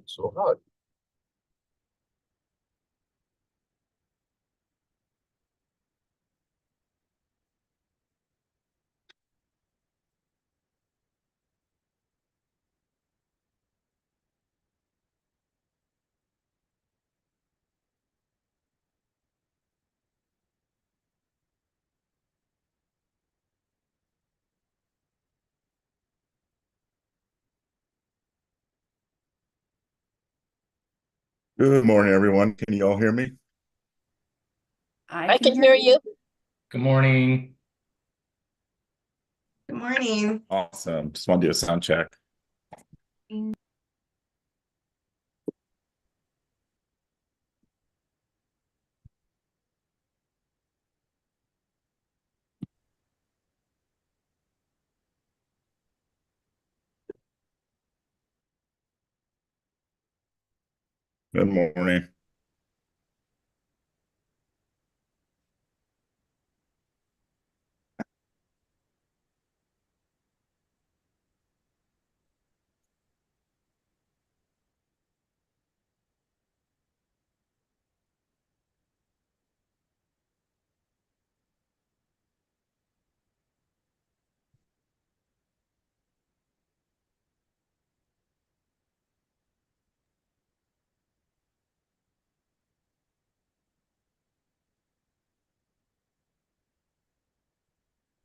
So hot. Good morning, everyone. Can you all hear me? I can hear you. Good morning. Good morning. Awesome. Just want to do a sound check. Good morning.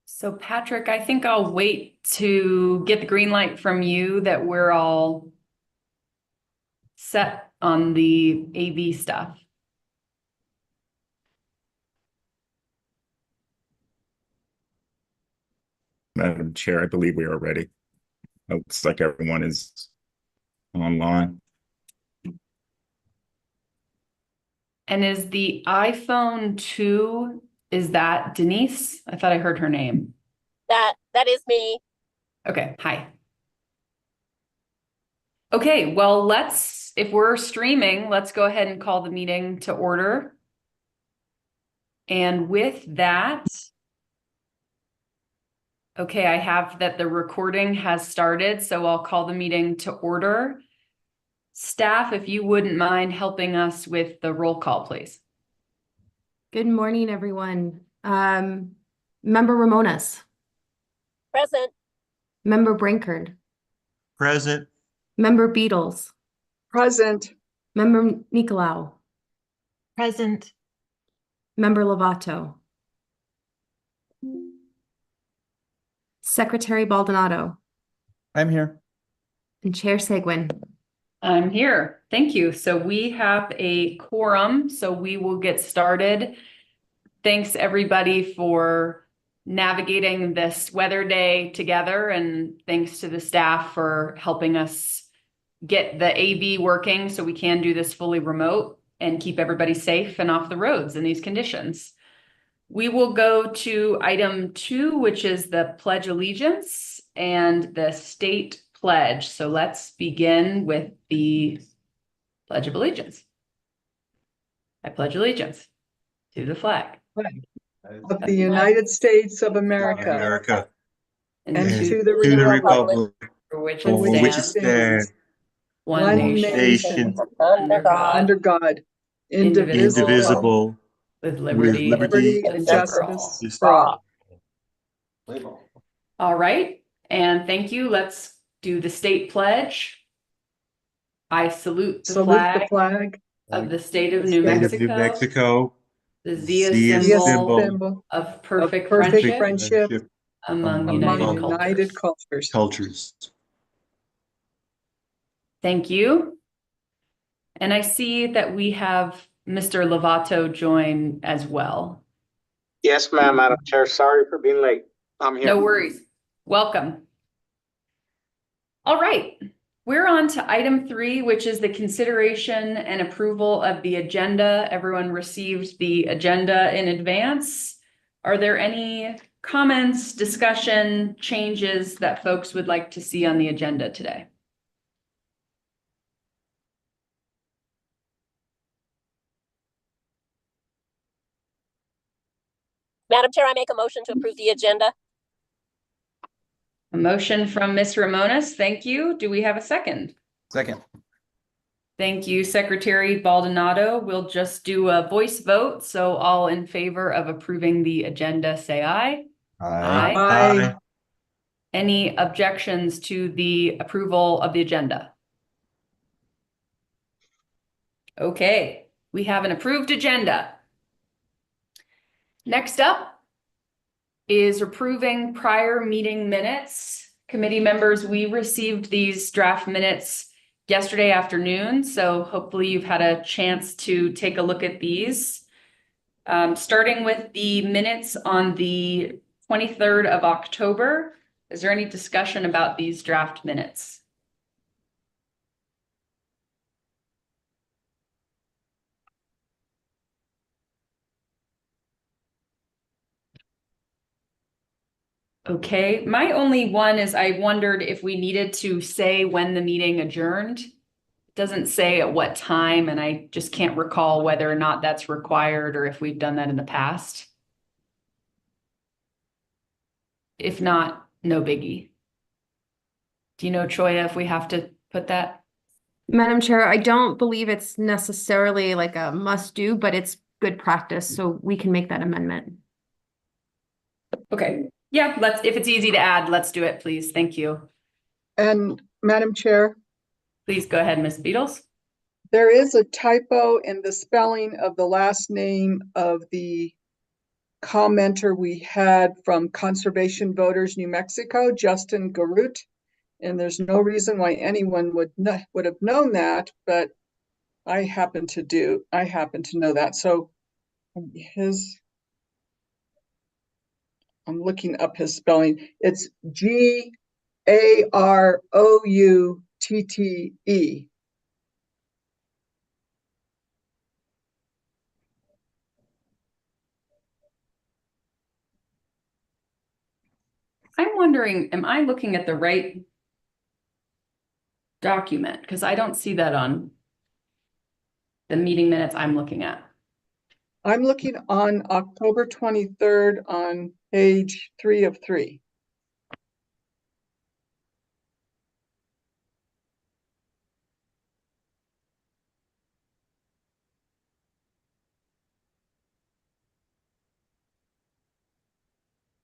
So Patrick, I think I'll wait to get the green light from you that we're all set on the AV stuff. Madam Chair, I believe we are ready. It looks like everyone is online. And is the iPhone 2, is that Denise? I thought I heard her name. That is me. Okay, hi. Okay, well, if we're streaming, let's go ahead and call the meeting to order. And with that, okay, I have that the recording has started, so I'll call the meeting to order. Staff, if you wouldn't mind helping us with the roll call, please. Good morning, everyone. Member Ramones. Present. Member Brinkard. Present. Member Beatles. Present. Member Nicolau. Present. Member Lovato. Secretary Baldonado. I'm here. And Chair Seguin. I'm here. Thank you. So we have a quorum, so we will get started. Thanks everybody for navigating this weather day together, and thanks to the staff for helping us get the AV working so we can do this fully remote and keep everybody safe and off the roads in these conditions. We will go to item 2, which is the Pledge Allegiance and the state pledge. So let's begin with the Pledge of Allegiance. I pledge allegiance to the flag Of the United States of America and and to to the republic for which for it which stands, it stands, one nation, Under God. under God, indivisible, indivisible, with with liberty liberty and and justice for all. justice for all. All right, and thank you. Let's do the state pledge. I salute the Salute the flag flag of the state of the New state State of New Mexico, Mexico, the Zia Zia via symbol symbol of of perfect perfect friendship friendship among among united united cultures. cultures. Thank you. And I see that we have Mr. Lovato join as well. Yes, ma'am, Madam Chair. Sorry for being late. I'm here. No worries. Welcome. All right, we're on to item 3, which is the consideration and approval of the agenda. Everyone received the agenda in advance. Are there any comments, discussion, changes that folks would like to see on the agenda today? Madam Chair, I make a motion to approve the agenda. A motion from Ms. Ramones. Thank you. Do we have a second? Second. Thank you, Secretary Baldonado. We'll just do a voice vote. So all in favor of approving the agenda, say aye. Aye. Aye. Any objections to the approval of the agenda? Okay, we have an approved agenda. Next up is approving prior meeting minutes. Committee members, we received these draft minutes yesterday afternoon, so hopefully you've had a chance to take a look at these. Starting with the minutes on the 23rd of October. Is there any discussion about these draft minutes? Okay, my only one is I wondered if we needed to say when the meeting adjourned. It doesn't say at what time, and I just can't recall whether or not that's required or if we've done that in the past. If not, no biggie. Do you know, Choya, if we have to put that? Madam Chair, I don't believe it's necessarily like a must do, but it's good practice, so we can make that amendment. Okay, yeah, if it's easy to add, let's do it, please. Thank you. And Madam Chair, Please go ahead, Ms. Beatles. there is a typo in the spelling of the last name of the commenter we had from Conservation Voters New Mexico, Justin Garut. And there's no reason why anyone would have known that, but I happen to know that. So I'm looking up his spelling. It's Garoutte. I'm wondering, am I looking at the right document? Because I don't see that on the meeting minutes I'm looking at. I'm looking on October 23rd on page 3 of 3.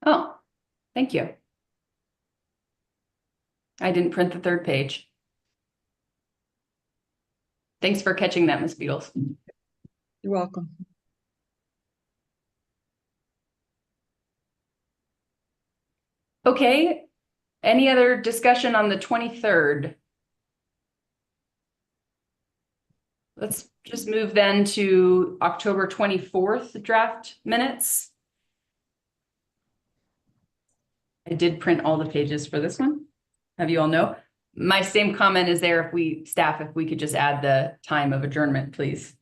Oh, thank you. I didn't print the third page. Thanks for catching that, Ms. Beatles. You're welcome. Okay, any other discussion on the 23rd? Let's just move then to October 24th draft minutes. I did print all the pages for this one. Have you all know? My same comment is there if we could just add the time of adjournment, please.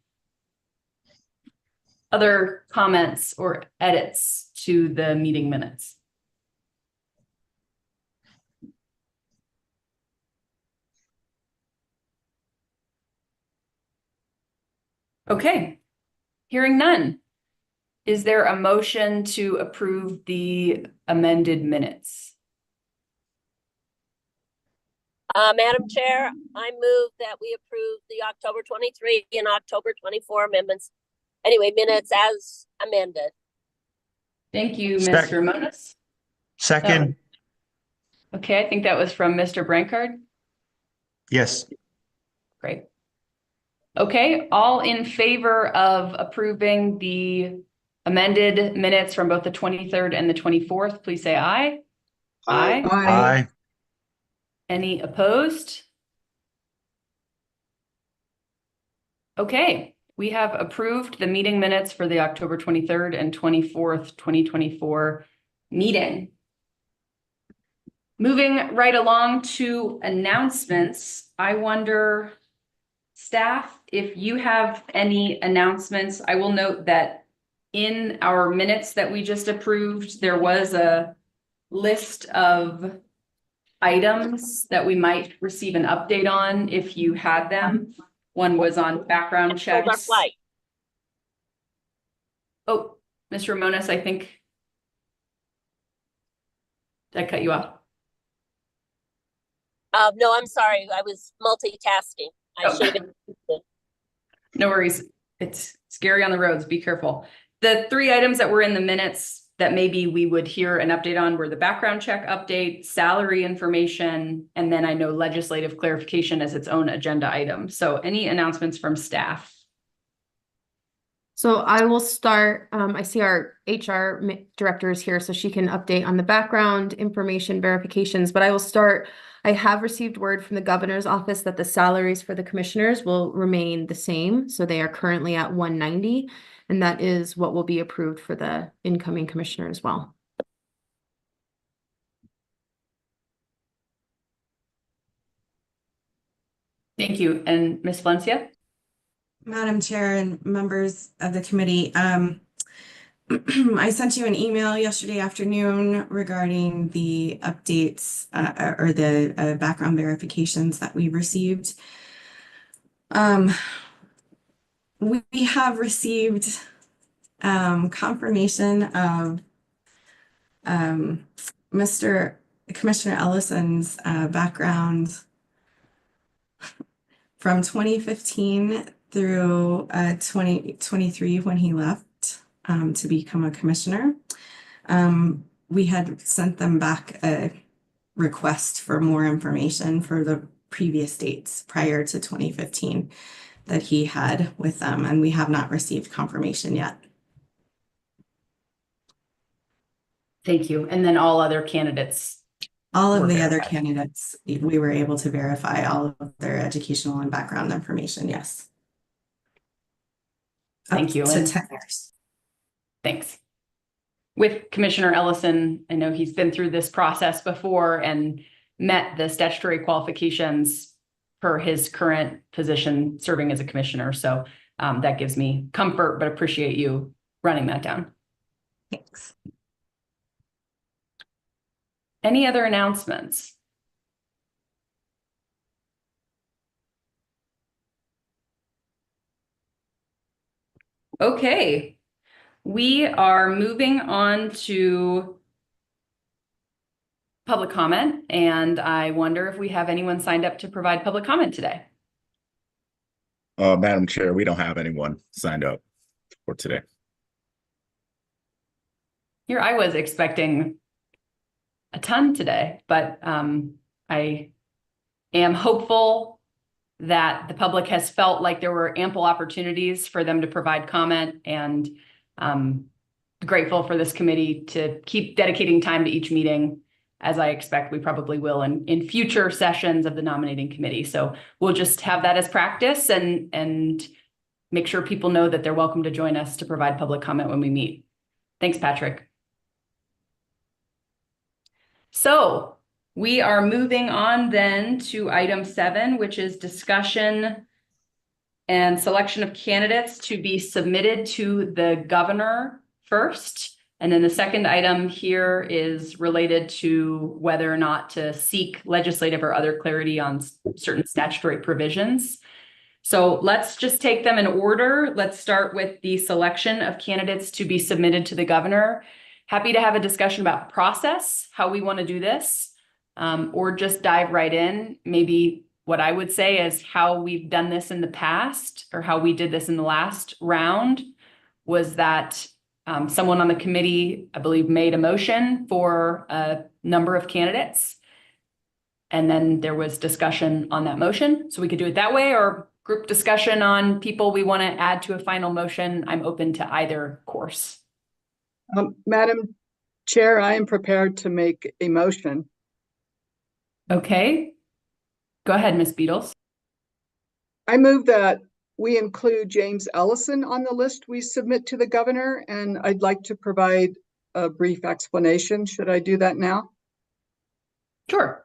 Other comments or edits to the meeting minutes? Okay, hearing none. Is there a motion to approve the amended minutes? Madam Chair, I move that we approve the October 23 and October 24 amendments. Anyway, minutes as amended. Thank you, Ms. Sec- Ramones. Second. Okay, I think that was from Mr. Brancard. Yes. Great. Okay, all in favor of approving the amended minutes from both the 23rd and the 24th, please say aye. Aye. Aye. Any opposed? Okay, we have approved the meeting minutes for the October 23rd and 24th, 2024 meeting. Moving right along to announcements, I wonder, staff, if you have any announcements. I will note that in our minutes that we just approved, there was a list of items that we might receive an update on if you had them. One was on background Hold our checks. flight. Oh, Mr. Ramones, I think. Did I cut you off? No, I'm sorry. I was multitasking. I Oh. should have. No worries. It's scary on the roads. Be careful. The three items that were in the minutes that maybe we would hear an update on were the background check update, salary information, and then I know legislative clarification as its own agenda item. So any announcements from staff? So I will start, I see our HR director is here, so she can update on the background information verifications, but I will start. I have received word from the governor's office that the salaries for the commissioners will remain the same. So they are currently at 190, and that is what will be approved for the incoming commissioner as well. Thank you. And Ms. Valencia? Madam Chair and members of the committee, I sent you an email yesterday afternoon regarding the updates or the background verifications that we received. We have received confirmation of Mr. Commissioner Ellison's background from 2015 through 2023 when he left to become a commissioner. We had sent them back a request for more information for the previous dates prior to 2015 that he had with them, and we have not received confirmation yet. Thank you. And then all other candidates. All of were the other verified. candidates, we were able to verify all of their educational and background information, yes. Thank Up you. to And 10 years. thanks. With Commissioner Ellison, I know he's been through this process before and met the statutory qualifications for his current position serving as a commissioner. So that gives me comfort, but appreciate you running that down. Thanks. Any other announcements? Okay, we are moving on to public comment, and I wonder if we have anyone signed up to provide public comment today. Madam Chair, we don't have anyone signed up for today. Here I was expecting a ton today, but I am hopeful that the public has felt like there were ample opportunities for them to provide comment, and grateful for this committee to keep dedicating time to each meeting, as I expect we probably will in future sessions of the nominating committee. So we'll just have that as practice and make sure people know that they're welcome to join us to provide public comment when we meet. Thanks, Patrick. So we are moving on then to item 7, which is discussion and selection of candidates to be submitted to the governor first. And then the second item here is related to whether or not to seek legislative or other clarity on certain statutory provisions. So let's just take them in order. Let's start with the selection of candidates to be submitted to the governor. Happy to have a discussion about process, how we want to do this, or just dive right in. Maybe what I would say is how we've done this in the past, or how we did this in the last round, was that someone on the committee, I believe, made a motion for a number of candidates. And then there was discussion on that motion. So we could do it that way, or group discussion on people we want to add to a final motion. I'm open to either course. Madam Chair, I am prepared to make a motion. Okay. Go ahead, Ms. Beatles. I move that we include James Ellison on the list we submit to the governor, and I'd like to provide a brief explanation. Should I do that now? Sure.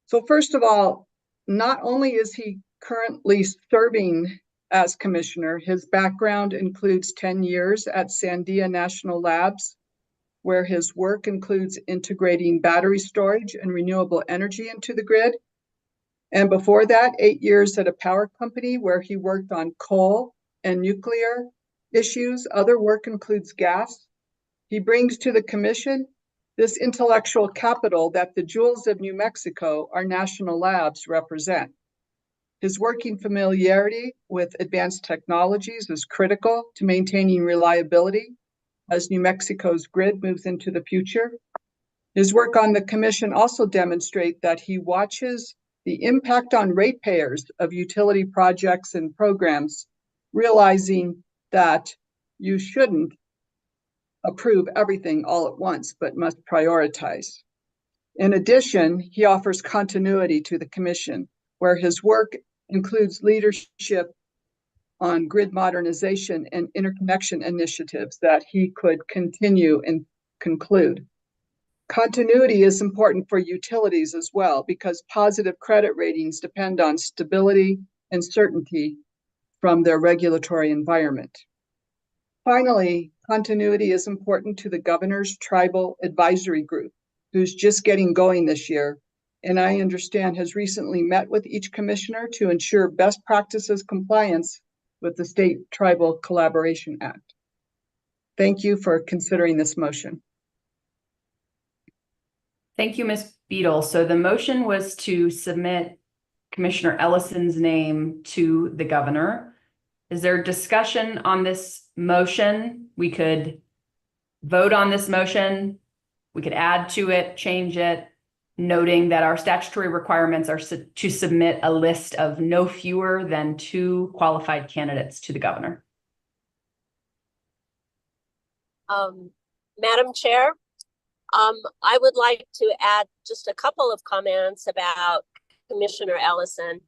So first of all, not only is he currently serving as commissioner, his background includes 10 years at Sandia National Labs, where his work includes integrating battery storage and renewable energy into the grid. And before that, 8 years at a power company where he worked on coal and nuclear issues. Other work includes gas. He brings to the commission this intellectual capital that the jewels of New Mexico, our national labs, represent. His working familiarity with advanced technologies is critical to maintaining reliability as New Mexico's grid moves into the future. His work on the commission also demonstrates that he watches the impact on ratepayers of utility projects and programs, realizing that you shouldn't approve everything all at once, but must prioritize. In addition, he offers continuity to the commission, where his work includes leadership on grid modernization and interconnection initiatives that he could continue and conclude. Continuity is important for utilities as well, because positive credit ratings depend on stability and certainty from their regulatory environment. Finally, continuity is important to the governor's tribal advisory group, who's just getting going this year, and I understand has recently met with each commissioner to ensure best practices compliance with the State Tribal Collaboration Act. Thank you for considering this motion. Thank you, Ms. Beadle. So the motion was to submit Commissioner Ellison's name to the governor. Is there discussion on this motion? We could vote on this motion. We could add to it, change it, noting that our statutory requirements are to submit a list of no fewer than 2 qualified candidates to the governor. Madam Chair, I would like to add just a couple of comments about Commissioner Ellison.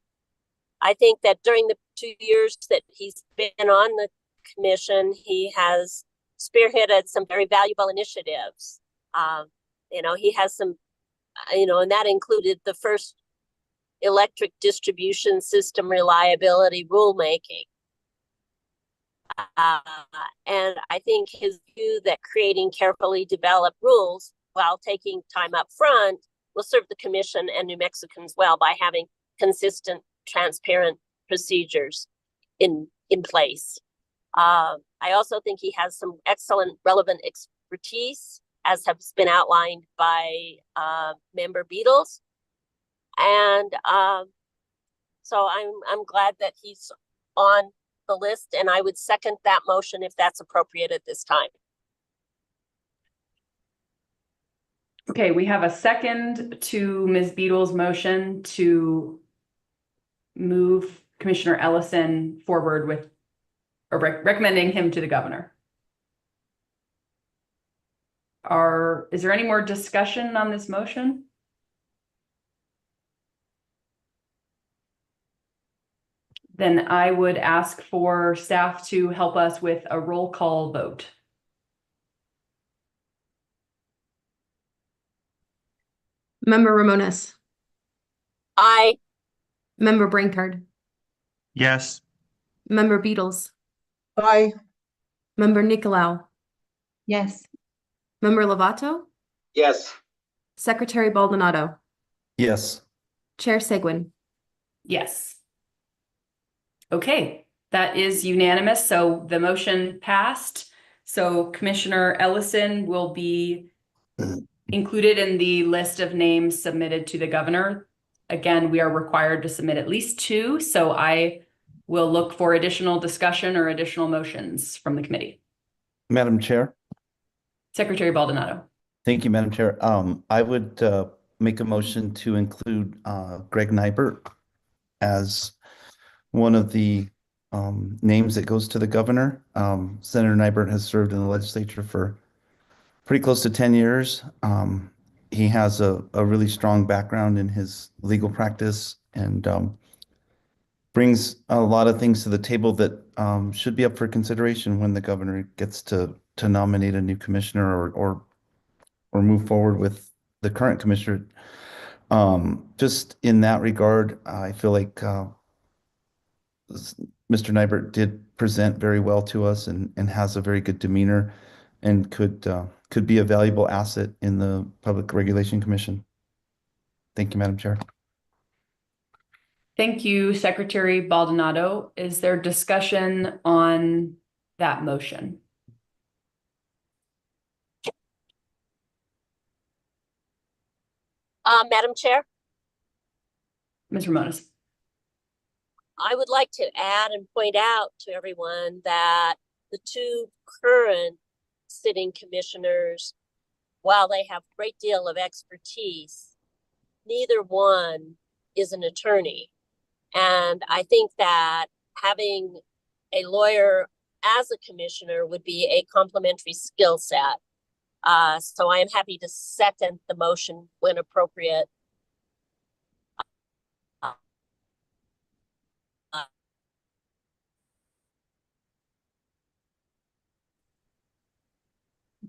I think that during the 2 years that he's been on the commission, he has spearheaded some very valuable initiatives. He has some, and that included the first electric distribution system reliability rulemaking. And I think his view that creating carefully developed rules while taking time up front will serve the commission and New Mexicans well by having consistent, transparent procedures in place. I also think he has some excellent relevant expertise, as has been outlined by Member Beadles. And so I'm glad that he's on the list, and I would second that motion if that's appropriate at this time. Okay, we have a second to Ms. Beadle's motion to move Commissioner Ellison forward with or recommending him to the governor. Is there any more discussion on this motion? Then I would ask for staff to help us with a roll call vote. Member Ramones, Aye. Member Brankard, Yes. Member Beatles, Aye. Member Nicolau, Yes. Member Lovato, Yes. Secretary Baldonado, Yes. Chair Seguin. Yes. Okay, that is unanimous. So the motion passed. So Commissioner Ellison will be included in the list of names submitted to the governor. Again, we are required to submit at least 2. So I will look for additional discussion or additional motions from the committee. Madam Chair. Secretary Baldonado. Thank you, Madam Chair. I would make a motion to include Greg Nybert as one of the names that goes to the governor. Senator Nybert has served in the legislature for pretty close to 10 years. He has a really strong background in his legal practice and brings a lot of things to the table that should be up for consideration when the governor gets to nominate a new commissioner or move forward with the current commissioner. Just in that regard, I feel like Mr. Nybert did present very well to us and has a very good demeanor and could be a valuable asset in the Public Regulation Commission. Thank you, Madam Chair. Thank you, Secretary Baldonado. Is there discussion on that motion? Madam Chair, Ms. Ramones? I would like to add and point out to everyone that the two current sitting commissioners, while they have a great deal of expertise, neither one is an attorney. And I think that having a lawyer as a commissioner would be a complementary skill set. So I am happy to second the motion when appropriate.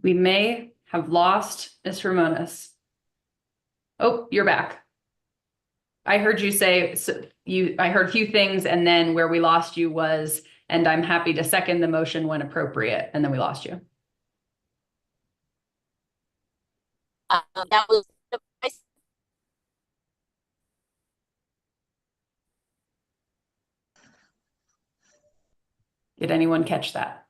We may have lost Ms. Ramones. Oh, you're back. I heard you say, I heard a few things, and then where we lost you was, and I'm happy to second the motion when appropriate, and then we lost you. That was Did anyone catch that?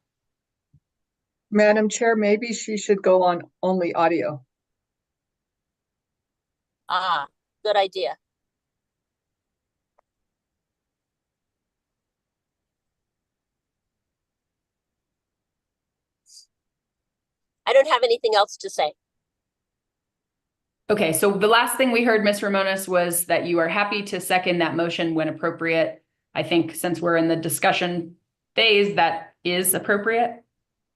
Madam Chair, maybe she should go on only audio. good idea. I don't have anything else to say. Okay, so the last thing we heard, Ms. Ramones, was that you are happy to second that motion when appropriate. I think since we're in the discussion phase, that is appropriate.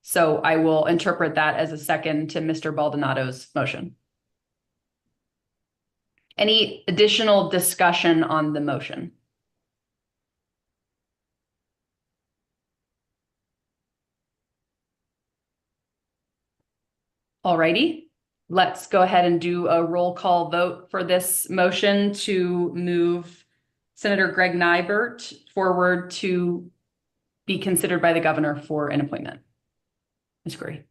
So I will interpret that as a second to Mr. Baldonado's motion. Any additional discussion on the motion? Alrighty, let's go ahead and do a roll call vote for this motion to move Senator Greg Nybert forward to be considered by the governor for an appointment. Ms. Curry.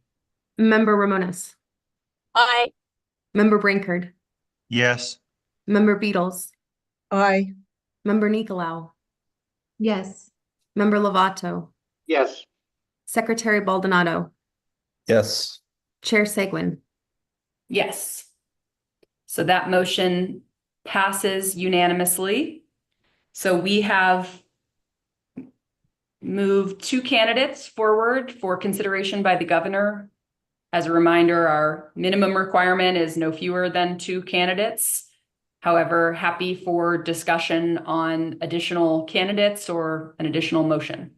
Member Ramones, Aye. Member Brinkard, Yes. Member Beatles, Aye. Member Nicolau, Yes. Member Lovato, Yes. Secretary Baldonado, Yes. Chair Seguin. Yes. So that motion passes unanimously. So we have moved 2 candidates forward for consideration by the governor. As a reminder, our minimum requirement is no fewer than 2 candidates. However, happy for discussion on additional candidates or an additional motion.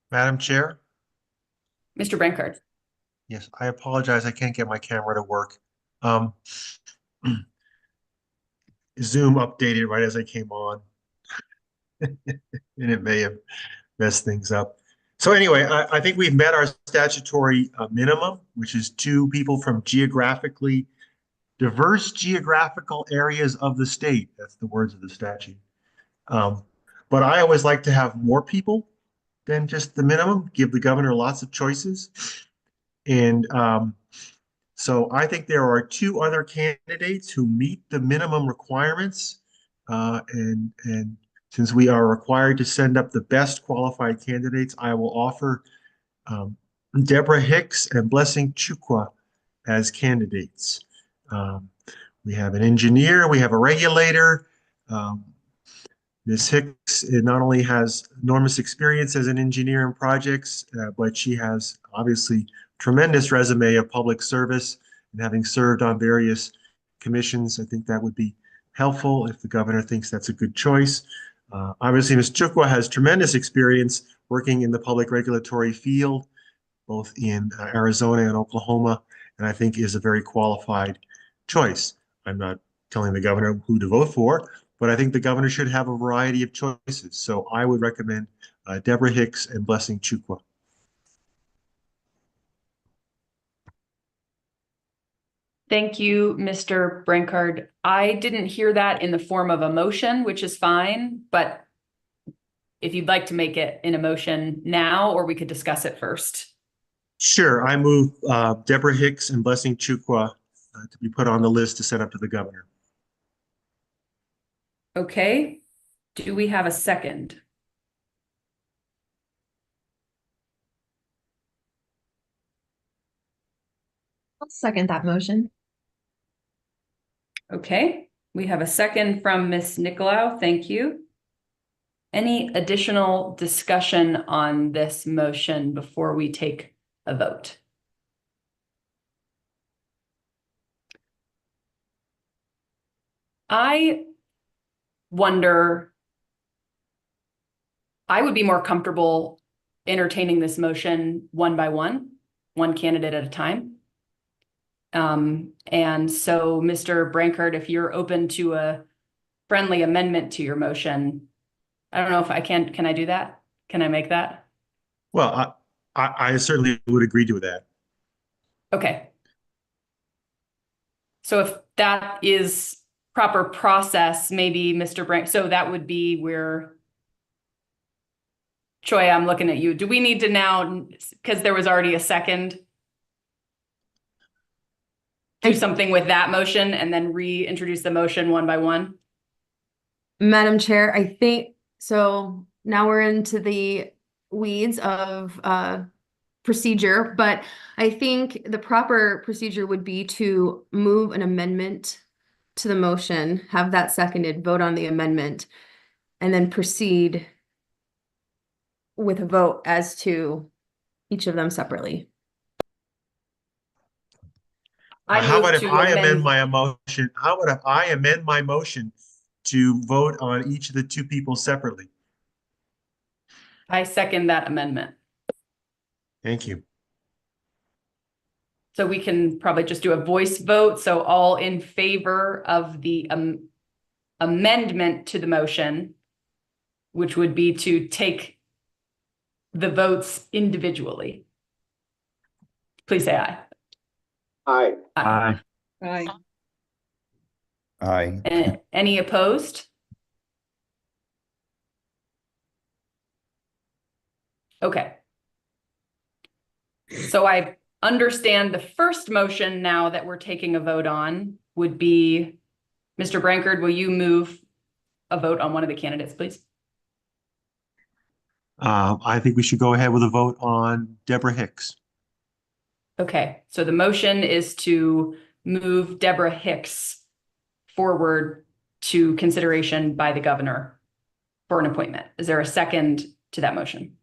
Madam Chair? Mr. Brancard. Yes, I apologize. I can't get my camera to work. Zoom updated right as I came on. And it may have messed things up. So anyway, I think we've met our statutory minimum, which is 2 people from diverse geographical areas of the state. That's the words of the statute. But I always like to have more people than just the minimum, give the governor lots of choices. And so I think there are 2 other candidates who meet the minimum requirements. And since we are required to send up the best qualified candidates, I will offer Deborah Hicks and Blessing Chukwa as candidates. We have an engineer, we have a regulator. Ms. Hicks not only has enormous experience as an engineer in projects, but she has obviously tremendous resume of public service, and having served on various commissions, I think that would be helpful if the governor thinks that's a good choice. Obviously, Ms. Chukwa has tremendous experience working in the public regulatory field, both in Arizona and Oklahoma, and I think is a very qualified choice. I'm not telling the governor who to vote for, but I think the governor should have a variety of choices. So I would recommend Deborah Hicks and Blessing Chukwu. Thank you, Mr. Brankard. I didn't hear that in the form of a motion, which is fine, but if you'd like to make it in a motion now, or we could discuss it first. Sure, I move Deborah Hicks and Blessing Chukwu to be put on the list to send up to the governor. Okay, do we have a second? I'll second that motion. Okay, we have a second from Ms. Nicolau. Thank you. Any additional discussion on this motion before we take a vote? I wonder, I would be more comfortable entertaining this motion one by one candidate at a time. And so, Mr. Brankard, if you're open to a friendly amendment to your motion, I don't know if I can I do that? Can I make that? Well, I certainly would agree to that. Okay. So if that is proper process, maybe Mr. Brank, so that would be where, Choi, I'm looking at you. Do we need to now, because there was already a second, do something with that motion and then reintroduce the motion one by one? Madam Chair, I think, so now we're into the weeds of procedure, but I think the proper procedure would be to move an amendment to the motion, have that seconded, vote on the amendment, and then proceed with a vote as to each of them separately. How about move if to I amend my motion? How about if I amend my motion to vote on each of the two people separately? I second that amendment. Thank you. So we can probably just do a voice vote. So all in favor of the amendment to the motion, which would be to take the votes individually. Please say aye. Aye. Aye. Aye. Aye. Any opposed? Okay. So I understand the first motion now that we're taking a vote on would be, Mr. Brankard, will you move a vote on one of the candidates, please? I think we should go ahead with a vote on Deborah Hicks. Okay, so the motion is to move Deborah Hicks forward to consideration by the governor for an appointment. Is there a second to that motion?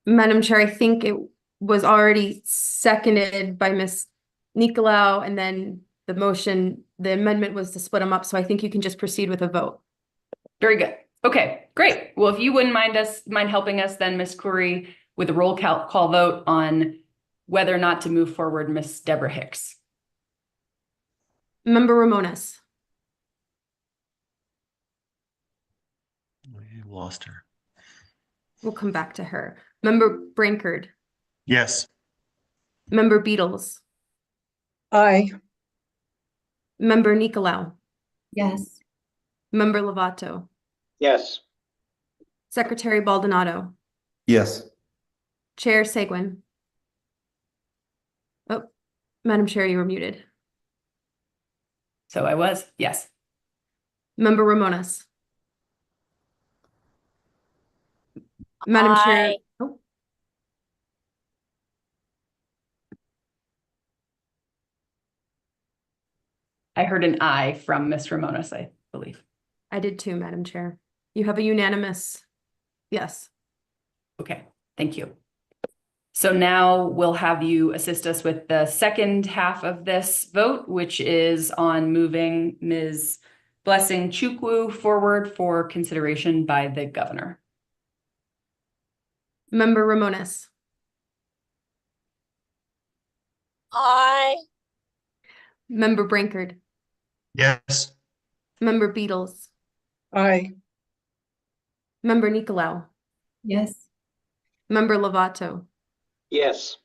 Madam Chair, I think it was already seconded by Ms. Nicolau, and then the motion, the amendment was to split them up, so I think you can just proceed with a vote. Very good. Okay, great. Well, if you wouldn't mind helping us then, Ms. Curry, with a roll call vote on whether or not to move forward Ms. Deborah Hicks. Member Ramones. We lost her. We'll come back to her. Member Brankard. Yes. Member Beatles. Aye. Member Nicolau. Yes. Member Lovato. Yes. Secretary Baldonado. Yes. Chair Seguin. Oh, Madam Chair, you were muted. So I was, yes. Member Ramones. Madam Chair. Aye. Oh, I heard an aye from Ms. Ramones, I believe. I did too, Madam Chair. You have a unanimous yes. Okay, thank you. So now we'll have you assist us with the second half of this vote, which is on moving Ms. Blessing Chukwu forward for consideration by the governor. Member Ramones. Aye. Member Brankard. Yes. Member Beatles, Aye. Member Nicolau, Yes. Member Lovato, Yes.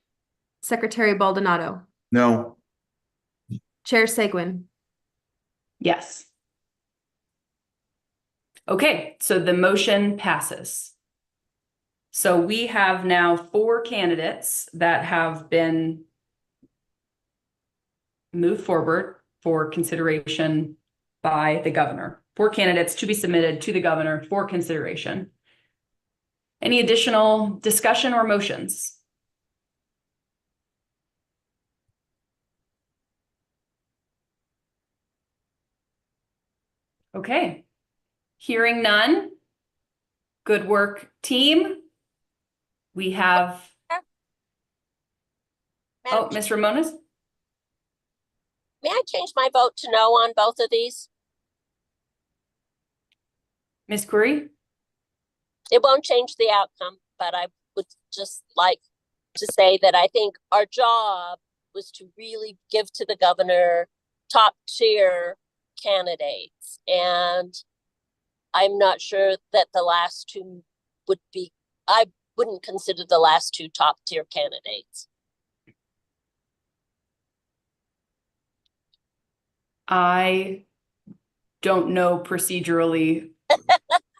Secretary Baldonado, No. Chair Seguin. Yes. Okay, so the motion passes. So we have now 4 candidates that have been moved forward for consideration by the governor. 4 candidates to be submitted to the governor for consideration. Any additional discussion or motions? Okay, hearing none. Good work, team. We have, oh, Madam Ms. Ramones? May I change my vote to no on both of these? Ms. Curry? It won't change the outcome, but I would just like to say that I think our job was to really give to the governor top tier candidates. And I'm not sure that the last 2 would be, I wouldn't consider the last 2 top tier candidates. I don't know procedurally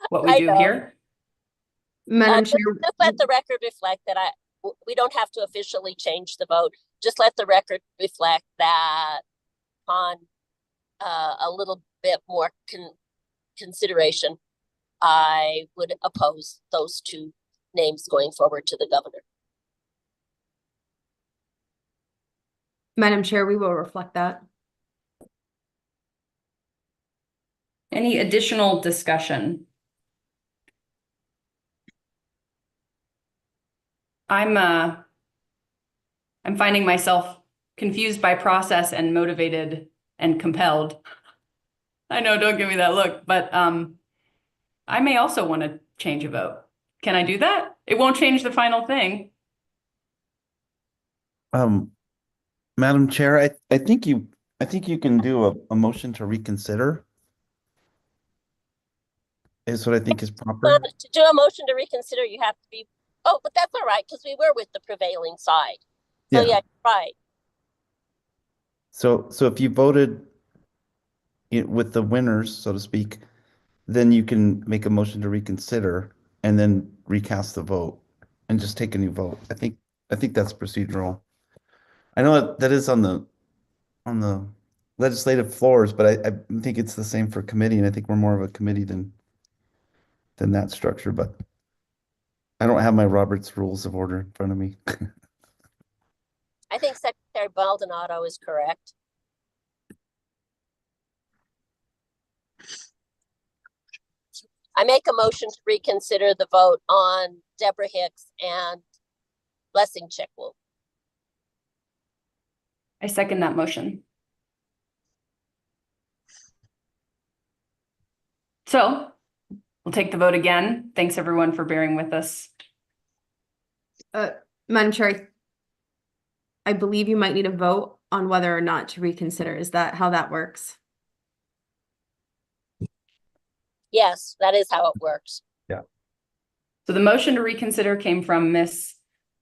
what we I do know. here. Madam Just Chair, let the record reflect that we don't have to officially change the vote. Just let the record reflect that on a little bit more consideration, I would oppose those 2 names going forward to the governor. Madam Chair, we will reflect that. Any additional discussion? I'm finding myself confused by process and motivated and compelled. I know, don't give me that look, but I may also want to change a vote. Can I do that? It won't change the final thing. Madam Chair, I think you can do a motion to reconsider. Is what I think is proper. To do a motion to reconsider, you have to be, oh, but that's all right, because we were with the prevailing side. So yeah, right. So if you voted with the winners, so to speak, then you can make a motion to reconsider and then recast the vote and just take a new vote. I think that's procedural. I know that is on the legislative floors, but I think it's the same for committee, and I think we're more of a committee than that structure, but I don't have my Robert's Rules of Order in front of me. I think Secretary Baldonado is correct. I make a motion to reconsider the vote on Deborah Hicks and Blessing Chickwell. I second that motion. So we'll take the vote again. Thanks everyone for bearing with us. Madam Chair, I believe you might need a vote on whether or not to reconsider. Is that how that works? Yes, that is how it works. Yeah. So the motion to reconsider came from Ms.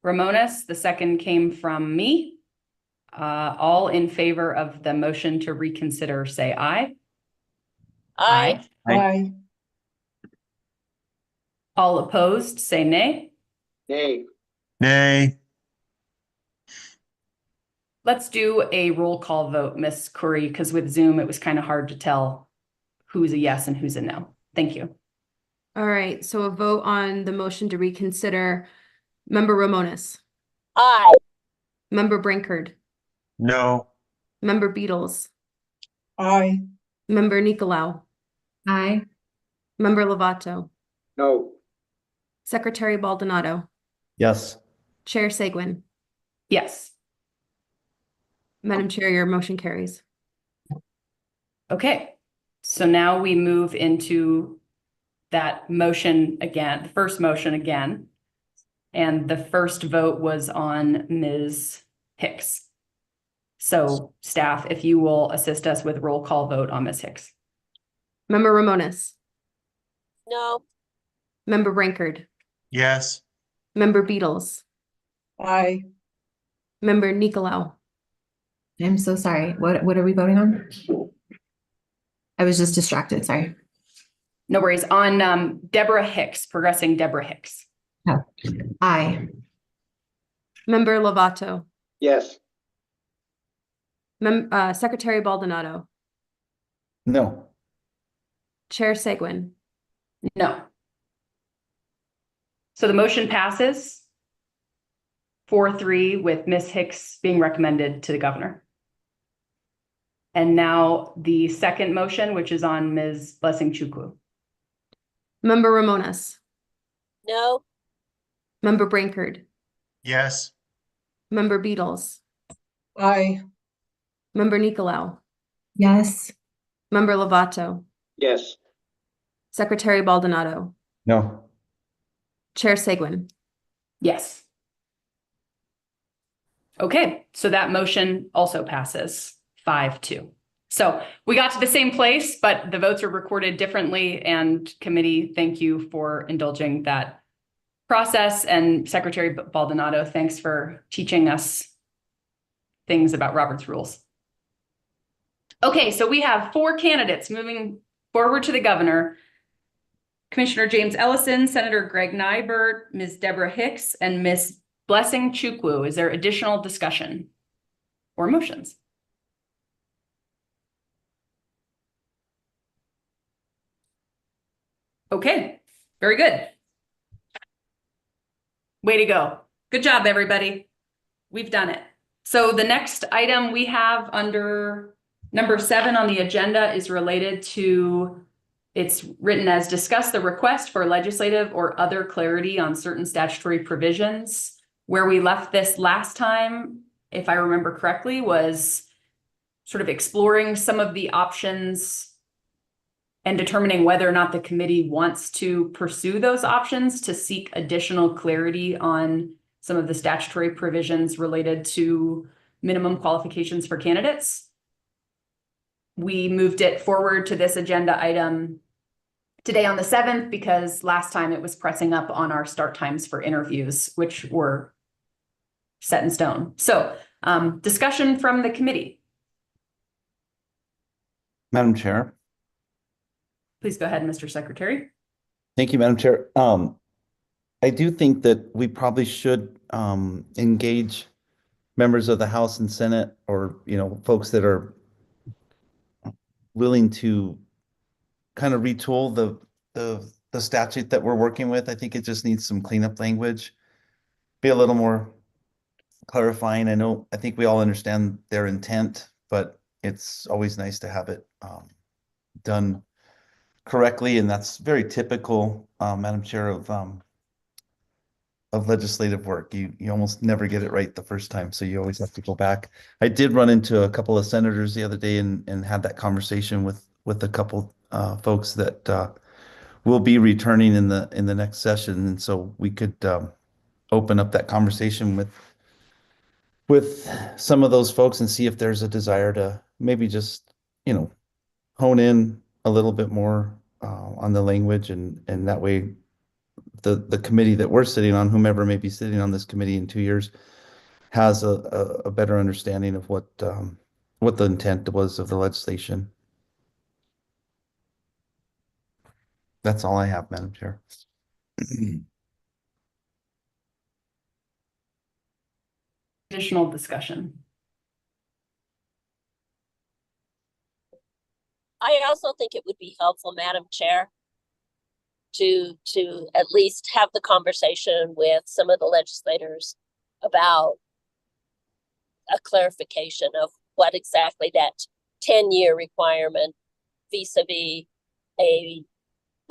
Ramones. The second came from me. All in favor of the motion to reconsider, say aye. Aye. Aye. All opposed, say nay. Nay. Nay. Let's do a roll call vote, Ms. Curry, because with Zoom, it was kind of hard to tell who's a yes and who's a no. Thank you. All right, so a vote on the motion to reconsider. Member Ramones, Aye. Member Brinkard, No. Member Beatles, Aye. Member Nicolau, Aye. Member Lovato, No. Secretary Baldonado, Yes. Chair Seguin. Yes. Madam Chair, your motion carries. Okay. So now we move into that motion again, the first motion again. And the first vote was on Ms. Hicks. So staff, if you will assist us with roll call vote on Ms. Hicks. Member Ramones, No. Member Brankard, Yes. Member Beatles, Aye. Member Nicolau, I'm so sorry. What are we voting on? I was just distracted, sorry. No worries. On Deborah Hicks, progressing Deborah Hicks. Aye. Member Lovato, yes, Secretary Baldonado, No. Chair Seguin. No. So the motion passes 4-3 with Ms. Hicks being recommended to the governor. And now the second motion, which is on Ms. Blessing Chukwu. Member Ramones, No. Member Brankard, Yes. Member Beatles, Aye. Member Nicolau, Yes. Member Lovato, yes, Secretary Baldonado, No. Chair Seguin. Yes. Okay, so that motion also passes 5-2. So we got to the same place, but the votes are recorded differently. And committee, thank you for indulging that process. And Secretary Baldonado, thanks for teaching us things about Robert's rules. Okay, so we have 4 candidates moving forward to the governor. Commissioner James Ellison, Senator Greg Nybert, Ms. Deborah Hicks, and Ms. Blessing Chukwu. Is there additional discussion or motions? Okay, very good. Way to go. Good job, everybody. We've done it. So the next item we have under number 7 on the agenda is related to, it's written as discuss the request for legislative or other clarity on certain statutory provisions. Where we left this last time, if I remember correctly, was sort of exploring some of the options and determining whether or not the committee wants to pursue those options to seek additional clarity on some of the statutory provisions related to minimum qualifications for candidates. We moved it forward to this agenda item today on the 7th because last time it was pressing up on our start times for interviews, which were set in stone. So discussion from the committee. Madam Chair. Please go ahead, Mr. Secretary. Thank you, Madam Chair. I do think that we probably should engage members of the House and Senate, or folks that are willing to kind of retool the statute that we're working with. I think it just needs some cleanup language, be a little more clarifying. I think we all understand their intent, but it's always nice to have it done correctly, and that's very typical, Madam Chair, of legislative work. You almost never get it right the first time, so you always have to go back. I did run into a couple of senators the other day and had that conversation with a couple folks that will be returning in the next session, and so we could open up that conversation with some of those folks and see if there's a desire to maybe just hone in a little bit more on the language, and that way the committee that we're sitting on, whomever may be sitting on this committee in 2 years, has a better understanding of what the intent was of the legislation. That's all I have, Madam Chair. Additional discussion. I also think it would be helpful, Madam Chair, to at least have the conversation with some of the legislators about a clarification of what exactly that 10-year requirement vis-a-vis an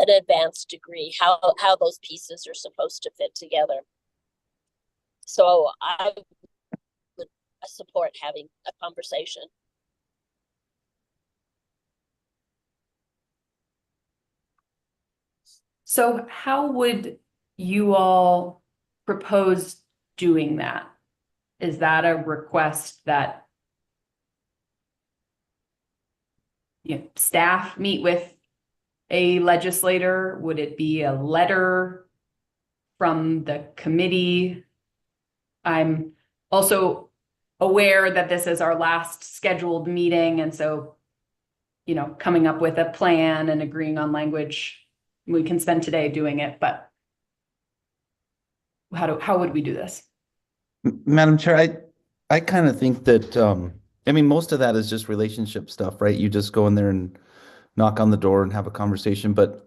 advanced degree, how those pieces are supposed to fit together. So I would support having a conversation. So how would you all propose doing that? Is that a request that staff meet with a legislator? Would it be a letter from the committee? I'm also aware that this is our last scheduled meeting, and so, you know, coming up with a plan and agreeing on language, we can spend today doing it, but how would we do this? Madam Chair, I kind of think that, I mean, most of that is just relationship stuff, right? You just go in there and knock on the door and have a conversation, but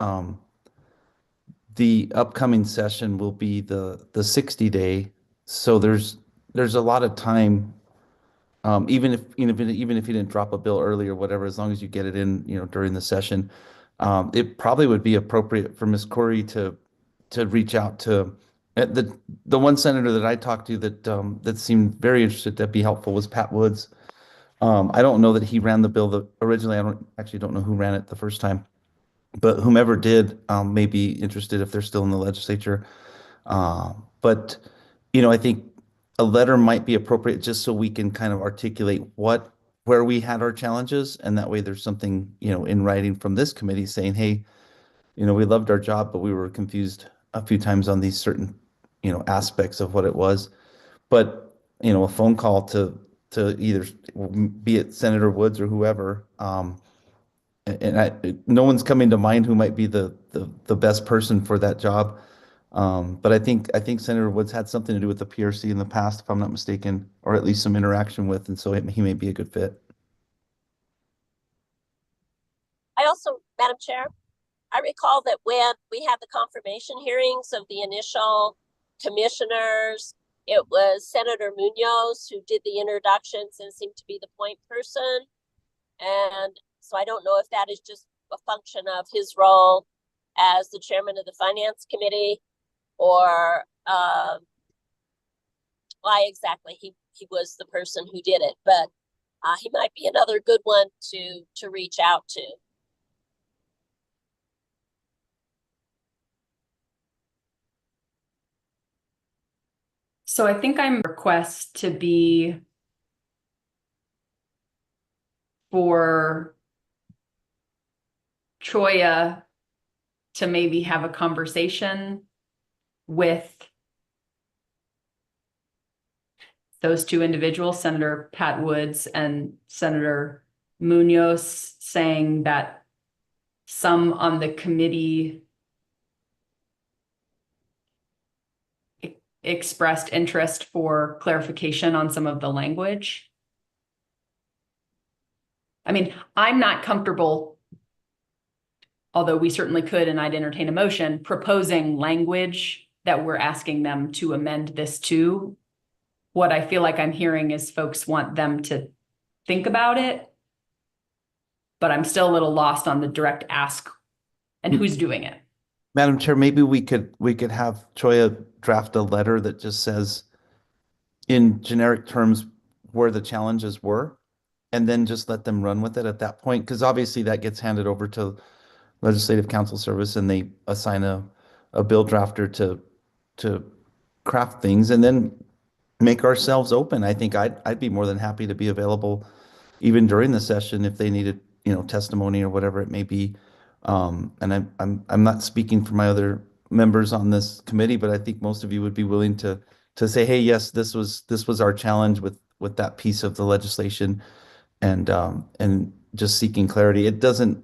the upcoming session will be the 60-day. So there's a lot of time, even if you didn't drop a bill early or whatever, as long as you get it in, you know, during the session, it probably would be appropriate for Ms. Corey to reach out to the one senator that I talked to that seemed very interested, that'd be helpful, was Pat Woods. I don't know that he ran the bill originally. I don't know who ran it the first time, but whomever did may be interested if they're still in the legislature. But you know, I think a letter might be appropriate just so we can kind of articulate where we had our challenges, and that way there's something, you know, in writing from this committee saying, hey, you know, we loved our job, but we were confused a few times on these certain, you know, aspects of what it was. But, you know, a phone call to either be it Senator Woods or whoever, no one's coming to mind who might be the best person for that job. But I think Senator Woods had something to do with the PRC in the past, if I'm not mistaken, or at least some interaction with, and so he may be a good fit. I also, Madam Chair, I recall that when we had the confirmation hearings of the initial commissioners, it was Senator Munoz who did the introductions and seemed to be the point person. And so I don't know if that is just a function of his role as the chairman of the Finance Committee, or why exactly he was the person who did it. But he might be another good one to reach out to. So I think I'm request to be for Choya to maybe have a conversation with those two individuals, Senator Pat Woods and Senator Munoz, saying that some on the committee expressed interest for clarification on some of the language. I mean, I'm not comfortable, although we certainly could, and I'd entertain a motion, proposing language that we're asking them to amend this to. What I feel like I'm hearing is folks want them to think about it, but I'm still a little lost on the direct ask and who's doing it. Madam Chair, maybe we could have Choya draft a letter that just says in generic terms where the challenges were, and then just let them run with it at that point, because obviously that gets handed over to Legislative Counsel Service and they assign a bill drafter to craft things and then make ourselves open. I think I'd be more than happy to be available even during the session if they needed, you know, testimony or whatever it may be. And I'm not speaking for my other members on this committee, but I think most of you would be willing to say, hey, yes, this was our challenge with that piece of the legislation, and just seeking clarity. It doesn't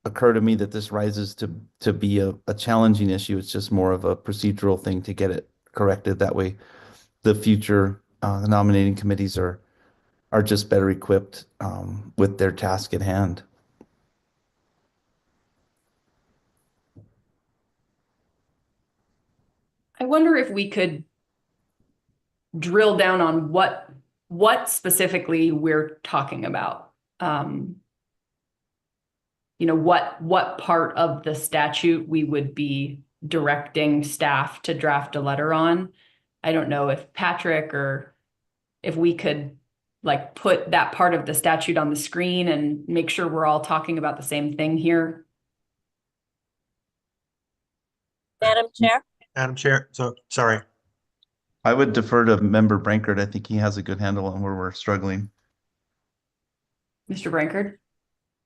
occur to me that this rises to be a challenging issue. It's just more of a procedural thing to get it corrected. That way, the future nominating committees are just better equipped with their task at hand. I wonder if we could drill down on what specifically we're talking about. You know, what part of the statute we would be directing staff to draft a letter on. I don't know if Patrick or if we could like put that part of the statute on the screen and make sure we're all talking about the same thing here. Madam Chair? Madam Chair, so sorry. I would defer to Member Brankard. I think he has a good handle on where we're struggling. Mr. Brankard?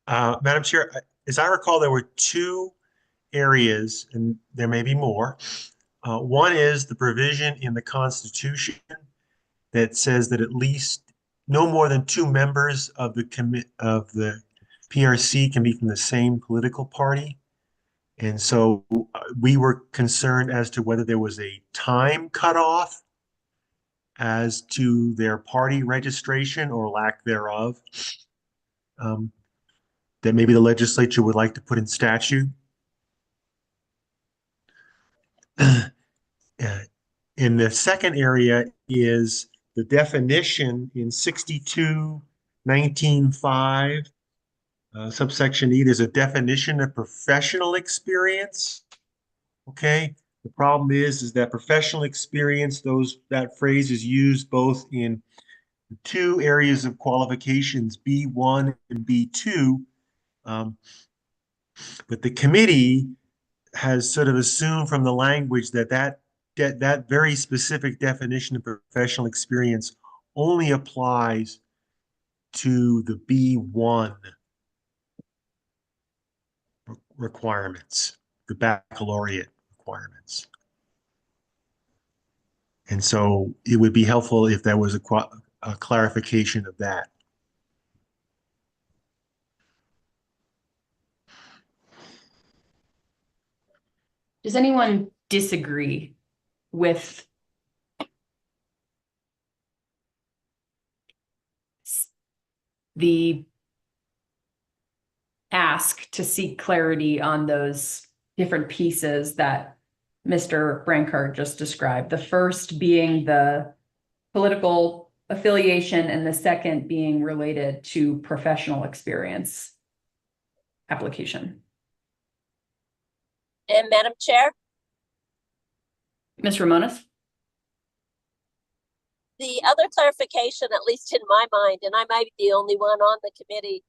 Madam Chair, as I recall, there were two areas, and there may be more. One is the provision in the Constitution that says that at least no more than two members of the PRC can be from the same political party. And so we were concerned as to whether there was a time cutoff as to their party registration or lack thereof, that maybe the legislature would like to put in statute. In the second area is the definition in 62-19-5, subsection E. There's a definition of professional experience. Okay. The problem is that professional experience, that phrase is used both in the two areas of qualifications, B1 and B2. But the committee has sort of assumed from the language that very specific definition of professional experience only applies to the B1 requirements, the baccalaureate requirements. And so it would be helpful if there was a clarification of that. Does anyone disagree with the ask to seek clarity on those different pieces that Mr. Brancard just described? The first being the political affiliation and the second being related to professional experience application. And Madam Chair, Ms. Ramones? the other clarification, at least in my mind, and I might be the only one on the committee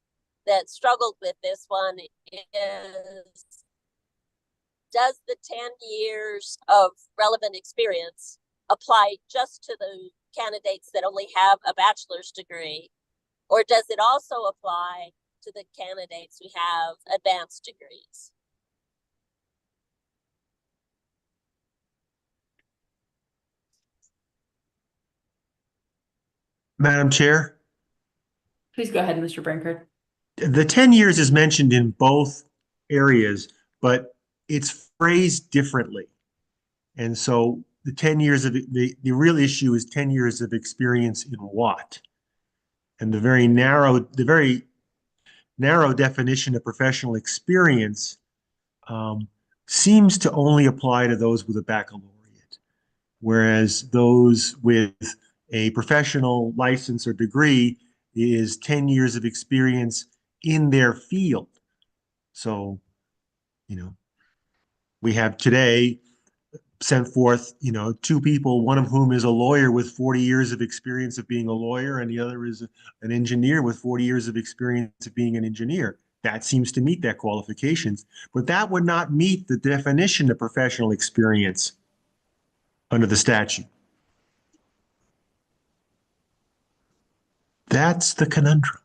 that struggled with this one, is does the 10 years of relevant experience apply just to the candidates that only have a bachelor's degree, or does it also apply to the candidates who have advanced degrees? Madam Chair, Please go ahead, Mr. Brancard. the 10 years is mentioned in both areas, but it's phrased differently. And so the 10 years of the real issue is 10 years of experience in what? And the very narrow definition of professional experience seems to only apply to those with a baccalaureate, whereas those with a professional license or degree is 10 years of experience in their field. So, we have today sent forth, two people, one of whom is a lawyer with 40 years of experience of being a lawyer, and the other is an engineer with 40 years of experience of being an engineer. That seems to meet their qualifications, but that would not meet the definition of professional experience under the statute. That's the conundrum.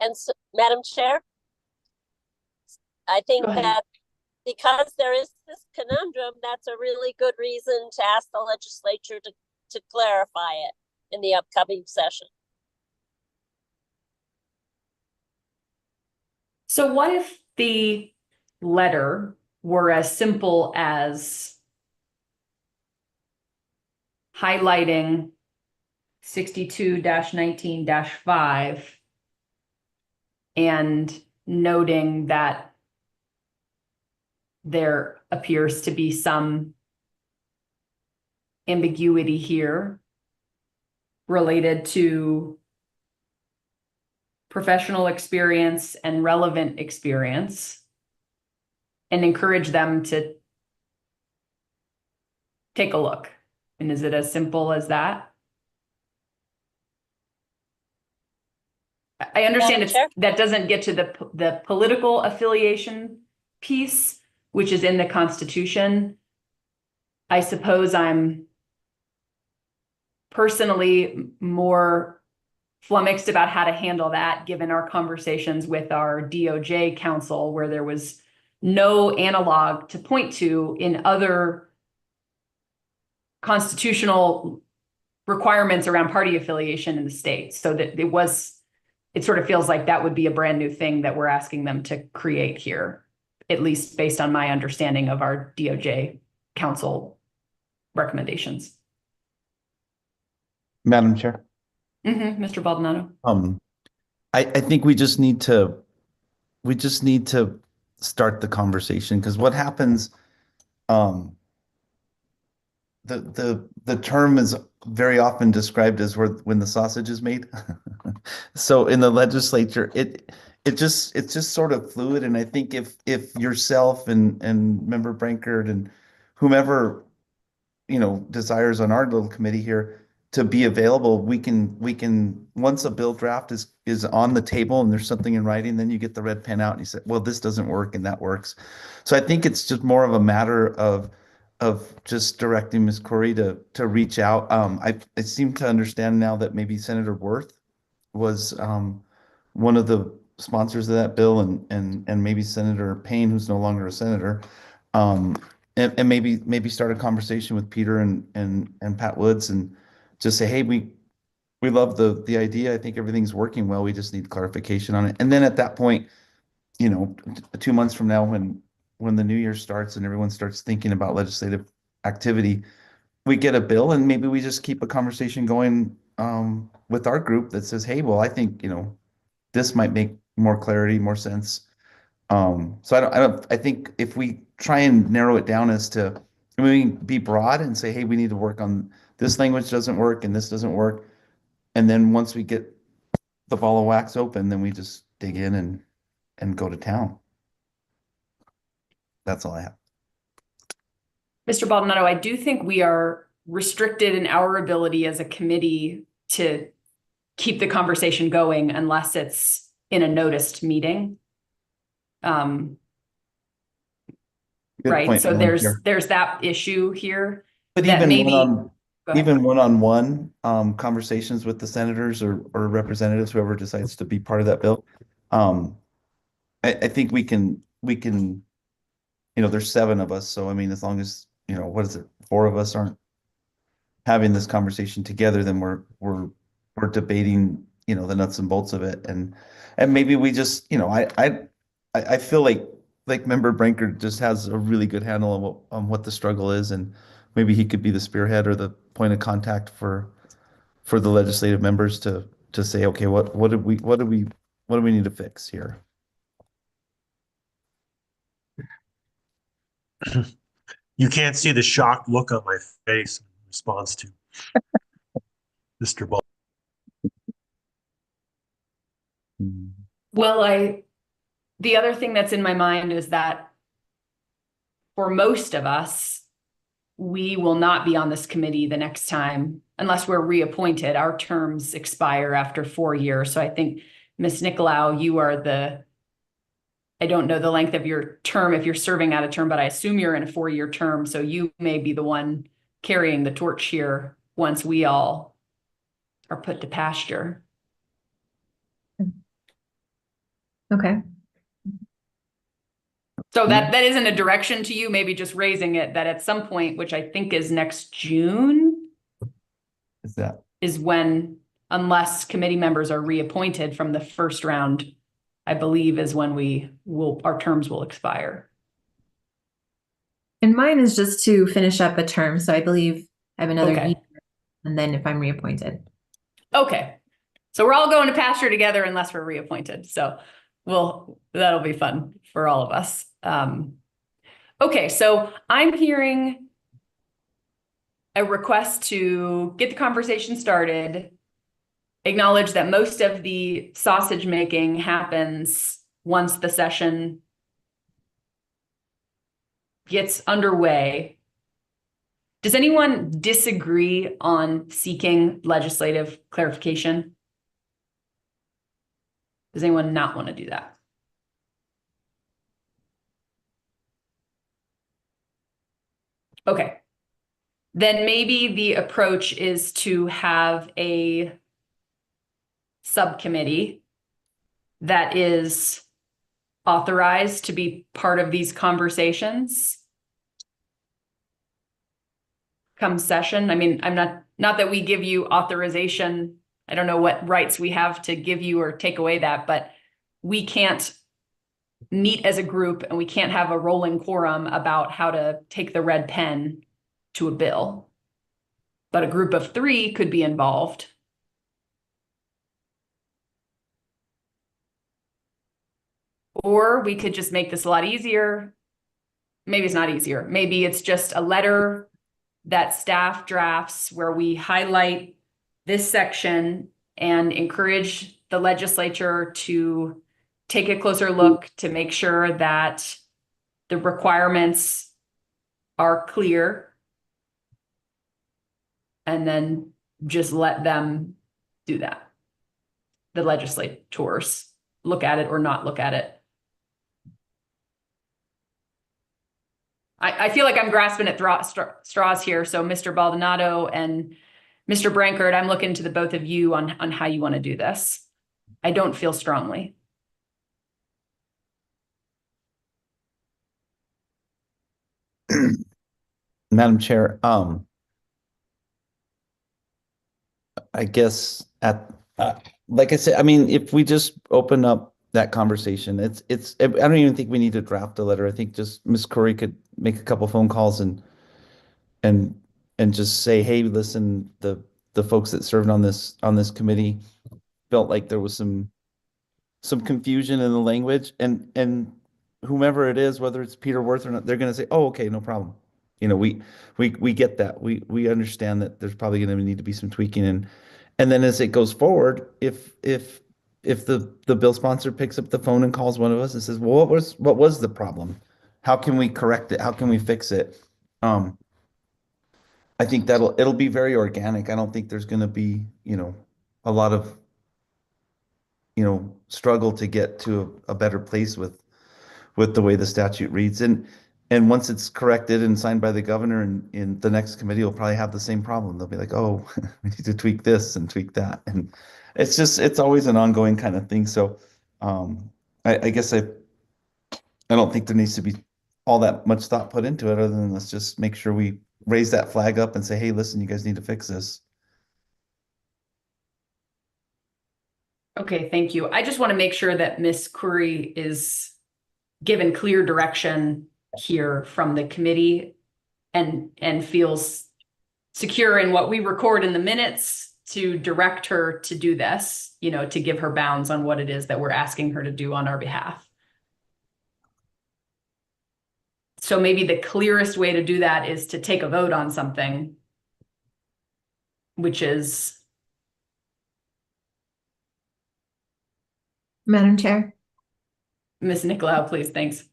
And so, Madam Chair, I think that because there is this conundrum, that's a really good reason to ask the legislature to clarify it in the upcoming session. So what if the letter were as simple as highlighting 62-19-5 and noting that there appears to be some ambiguity here related to professional experience and relevant experience, and encourage them to take a look? And is it as simple as that? I understand that doesn't get to the political affiliation piece, which is in the Constitution. I suppose I'm personally more flummoxed about how to handle that, given our conversations with our DOJ counsel, where there was no analog to point to in other constitutional requirements around party affiliation in the state. So that it sort of feels like that would be a brand new thing that we're asking them to create here, at least based on my understanding of our DOJ counsel recommendations. Madam Chair. Mr. Baldonado. I think we just need to start the conversation, because what happens, the term is very often described as when the sausage is made. So in the legislature, it's just sort of fluid. And I think if yourself and Member Brankert and whomever, desires on our little committee here to be available, we can once a bill draft is on the table and there's something in writing, then you get the red pen out and you say, well, this doesn't work and that works. So I think it's just more of a matter of just directing Ms. Corey to reach out. I seem to understand now that maybe Senator Worth was one of the sponsors of that bill, and maybe Senator Payne, who's no longer a senator, and maybe start a conversation with Peter and Pat Woods and just say, hey, we love the idea. I think everything's working well. We just need clarification on it. And then at that point, 2 months from now, when the new year starts and everyone starts thinking about legislative activity, we get a bill and maybe we just keep a conversation going with our group that says, hey, well, I think, this might make more clarity, more sense. So I think if we try and narrow it down as to, we can be broad and say, hey, we need to work on this language doesn't work and this doesn't work. And then once we get the ball of wax open, then we just dig in and go to town. That's all I have. Mr. Baldonado, I do think we are restricted in our ability as a committee to keep the conversation going unless it's in a noticed meeting. Good Right. point, So Madam Chair. there's that issue here. But that even maybe, Go ahead. even one-on-one conversations with the senators or representatives, whoever decides to be part of that bill, I think we can, there's 7 of us. So, I mean, as long as, what is it? 4 of us aren't having this conversation together, then we're debating, the nuts and bolts of it. And maybe we just, I feel like Member Brankert just has a really good handle on what the struggle is, and maybe he could be the spearhead or the point of contact for the legislative members to say, okay, what do we need to fix here? You can't see the shocked look on my face in response to Mr. Ball. Well, the other thing that's in my mind is that for most of us, we will not be on this committee the next time unless we're reappointed. Our terms expire after 4 years. So I think, Ms. Nicolau, you are I don't know the length of your term if you're serving out a term, but I assume you're in a 4-year term. So you may be the one carrying the torch here once we all are put to pasture. Okay. So that isn't a direction to you, maybe just raising it that at some point, which I think is next June, is when, unless committee members are reappointed from the first round, I believe is when our terms will expire. And mine is just to finish up a term. So I believe I have another Okay. year, and then if I'm reappointed. Okay. So we're all going to pasture together unless we're reappointed. So that'll be fun for all of us. Okay, so I'm hearing a request to get the conversation started, acknowledge that most of the sausage making happens once the session gets underway. Does anyone disagree on seeking legislative clarification? Does anyone not want to do that? Okay. Then maybe the approach is to have a subcommittee that is authorized to be part of these conversations come session. I mean, I'm not that we give you authorization. I don't know what rights we have to give you or take away that, but we can't meet as a group and we can't have a rolling quorum about how to take the red pen to a bill. But a group of 3 could be involved. Or we could just make this a lot easier. Maybe it's not easier. Maybe it's just a letter that staff drafts where we highlight this section and encourage the legislature to take a closer look to make sure that the requirements are clear. And then just let them do that. The legislators look at it or not look at it. I feel like I'm grasping at straws here. So Mr. Baldonado and Mr. Brankard, I'm looking to the both of you on how you want to do this. I don't feel strongly. Madam Chair, I guess like I said, I mean, if we just open up that conversation, I don't even think we need to draft a letter. I think just Ms. Corey could make a couple phone calls and just say, hey, listen, the folks that served on this committee felt like there was some confusion in the language, and whomever it is, whether it's Peter Worth or not, they're going to say, oh, okay, no problem. You know, we get that. We understand that there's probably going to need to be some tweaking, and then as it goes forward, if the bill sponsor picks up the phone and calls one of us and says, well, what was the problem? How can we correct it? How can we fix it? I think it'll be very organic. I don't think there's going to be, a lot of, struggle to get to a better place with the way the statute reads. And once it's corrected and signed by the governor, and in the next committee will probably have the same problem. They'll be like, oh, we need to tweak this and tweak that. And it's always an ongoing kind of thing. So I guess I don't think there needs to be all that much thought put into it, other than let's just make sure we raise that flag up and say, hey, listen, you guys need to fix this. Okay, thank you. I just want to make sure that Ms. Curry is given clear direction here from the committee and feels secure in what we record in the minutes to direct her to do this, to give her bounds on what it is that we're asking her to do on our behalf. So maybe the clearest way to do that is to take a vote on something, which is... Madam Chair, Ms. Nicolau, please, thanks.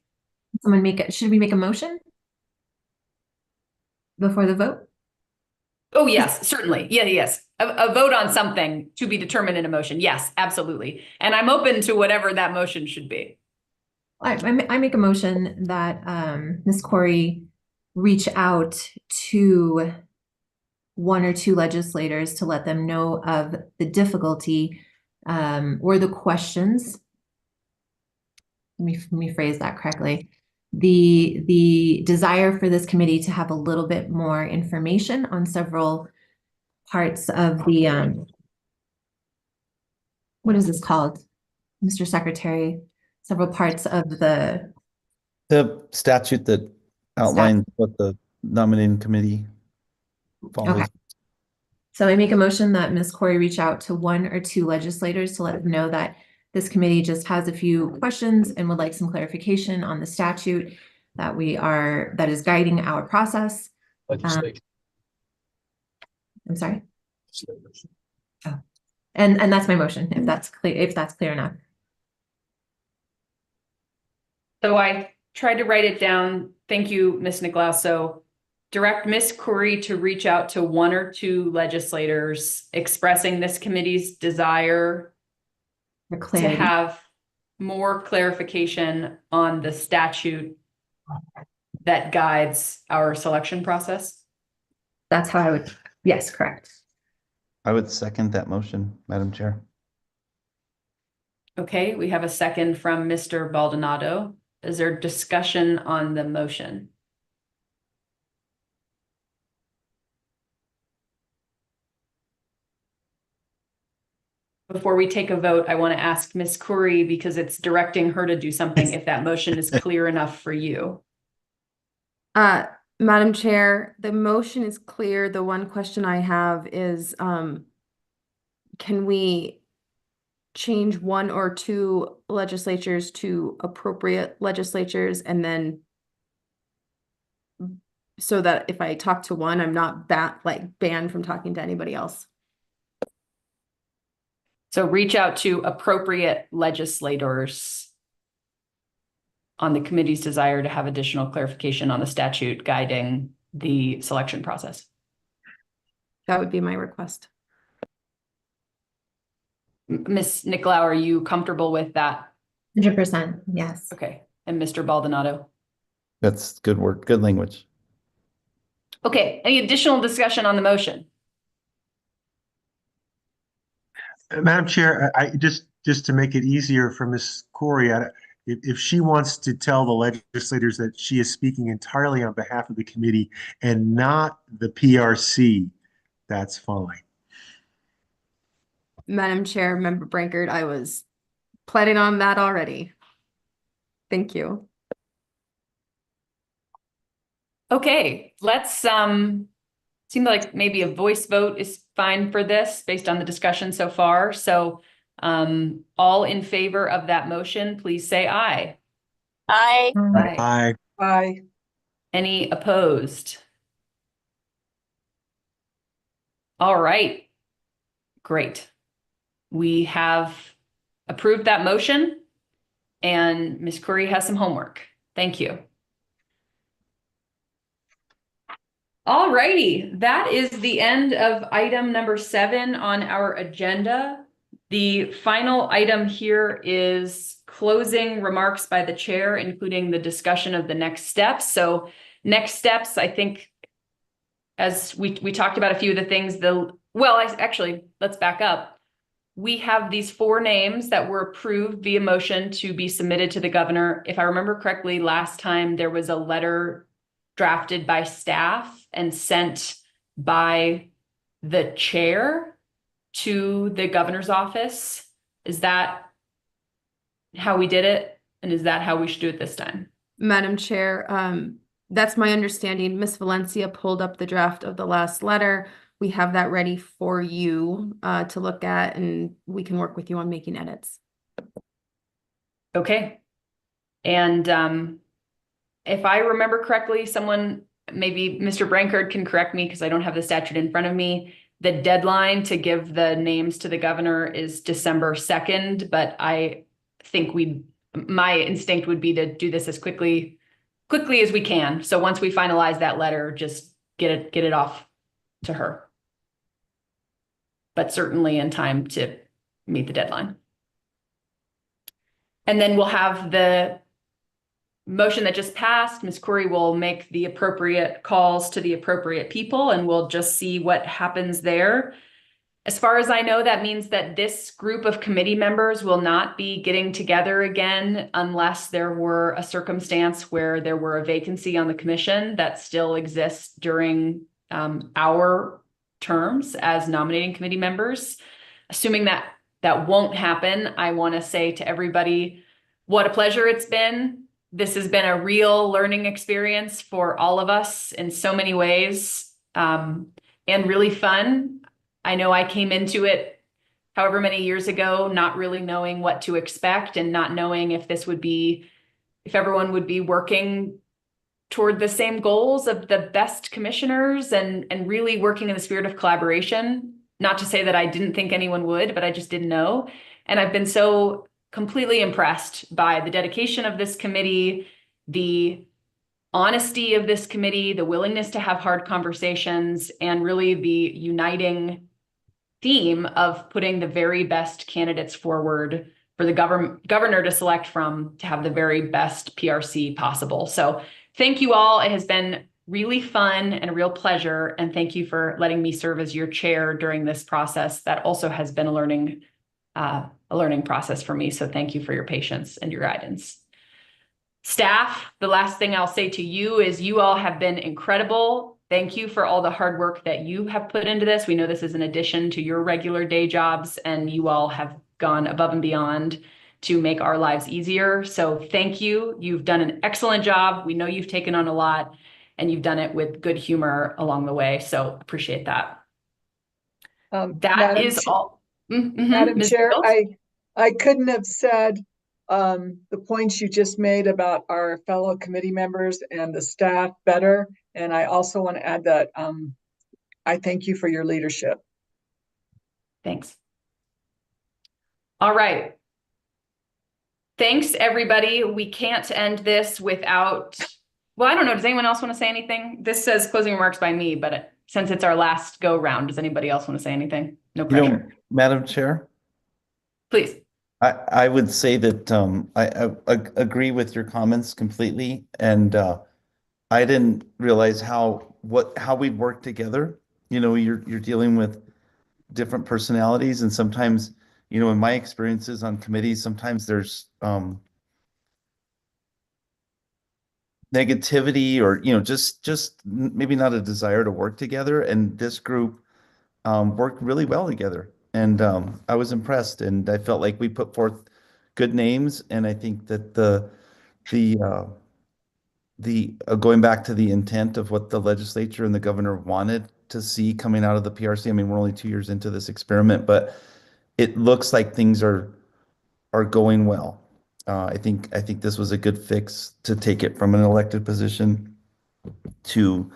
should we make a motion before the vote? Oh, yes, certainly. Yeah, yes. A vote on something to be determined in a motion. Yes, absolutely. And I'm open to whatever that motion should be. I make a motion that Ms. Corey reach out to 1 or 2 legislators to let them know of the difficulty or the questions. Let me phrase that correctly. The desire for this committee to have a little bit more information on several parts of the what is this called, Mr. Secretary? Several parts of the statute that outlines what the nominating committee follows. Okay. So I make a motion that Ms. Corey reach out to 1 or 2 legislators to let them know that this committee just has a few questions and would like some clarification on the statute that is guiding our process. I'm sorry. Oh. And that's my motion, if that's clear enough. So I tried to write it down. Thank you, Ms. Nicolau. So direct Ms. Curry to reach out to 1 or 2 legislators expressing this committee's desire to have more clarification on the statute that guides our selection process. That's how I would, yes, correct. I would second that motion, Madam Chair. Okay, we have a second from Mr. Baldonado. Is there discussion on the motion? Before we take a vote, I want to ask Ms. Curry, because it's directing her to do something, if that motion is clear enough for you. Madam Chair, the motion is clear. The one question I have is, can we change one or two legislatures to appropriate legislatures, and then so that if I talk to one, I'm not banned from talking to anybody else? So reach out to appropriate legislators on the committee's desire to have additional clarification on the statute guiding the selection process. That would be my request. Ms. Nicolau, are you comfortable with that? 100%, yes. Okay. And Mr. Baldonado? That's good word, good language. Okay. Any additional discussion on the motion? Madam Chair, I just to make it easier for Ms. Corey, if she wants to tell the legislators that she is speaking entirely on behalf of the committee and not the PRC, that's fine. Madam Chair, Member Brankard, I was planning on that already. Thank you. Okay, let's seem like maybe a voice vote is fine for this based on the discussion so far. So all in favor of that motion, please say aye. Aye. Aye. Aye. Any opposed? All right, great. We have approved that motion, and Ms. Curry has some homework. Thank you. All righty, that is the end of item number 7 on our agenda. The final item here is closing remarks by the chair, including the discussion of the next steps. So next steps, I think, as we talked about a few of the things, actually, let's back up. We have these 4 names that were approved via motion to be submitted to the governor. If I remember correctly, last time there was a letter drafted by staff and sent by the chair to the governor's office. Is that how we did it? And is that how we should do it this time? Madam Chair, that's my understanding. Ms. Valencia pulled up the draft of the last letter. We have that ready for you to look at, and we can work with you on making edits. Okay. And if I remember correctly, someone, maybe Mr. Brankard can correct me because I don't have the statute in front of me. The deadline to give the names to the governor is December 2nd, but I think my instinct would be to do this as quickly as we can. So once we finalize that letter, just get it off to her. But certainly in time to meet the deadline. And then we'll have the motion that just passed. Ms. Curry will make the appropriate calls to the appropriate people, and we'll just see what happens there. As far as I know, that means that this group of committee members will not be getting together again unless there were a circumstance where there were a vacancy on the commission that still exists during our terms as nominating committee members. Assuming that won't happen, I want to say to everybody, what a pleasure it's been. This has been a real learning experience for all of us in so many ways, and really fun. I know I came into it however many years ago, not really knowing what to expect and not knowing if everyone would be working toward the same goals of the best commissioners and really working in the spirit of collaboration. Not to say that I didn't think anyone would, but I just didn't know. And I've been so completely impressed by the dedication of this committee, the honesty of this committee, the willingness to have hard conversations, and really the uniting theme of putting the very best candidates forward for the governor to select from to have the very best PRC possible. So thank you all. It has been really fun and a real pleasure. And thank you for letting me serve as your chair during this process. That also has been a learning a learning process for me. So thank you for your patience and your guidance. Staff, the last thing I'll say to you is you all have been incredible. Thank you for all the hard work that you have put into this. We know this is an addition to your regular day jobs, and you all have gone above and beyond to make our lives easier. So thank you. You've done an excellent job. We know you've taken on a lot, and you've done it with good humor along the way. So appreciate that. That Madam is Chair- all. Madam Ms. Chair, Fields? I couldn't have said the points you just made about our fellow committee members and the staff better. And I also want to add that I thank you for your leadership. Thanks. All right. Thanks, everybody. We can't end this without, well, I don't know. Does anyone else want to say anything? This says closing remarks by me, but since it's our last go round, does anybody else want to say anything? No pressure. Madam Chair, Please. I would say that I agree with your comments completely, and I didn't realize how we work together. You know, you're dealing with different personalities, and sometimes, you know, in my experiences on committees, sometimes there's negativity, or, you know, just maybe not a desire to work together. And this group worked really well together, and I was impressed, and I felt like we put forth good names. And I think that the going back to the intent of what the legislature and the governor wanted to see coming out of the PRC. I mean, we're only 2 years into this experiment, but it looks like things are going well. I think this was a good fix to take it from an elected position to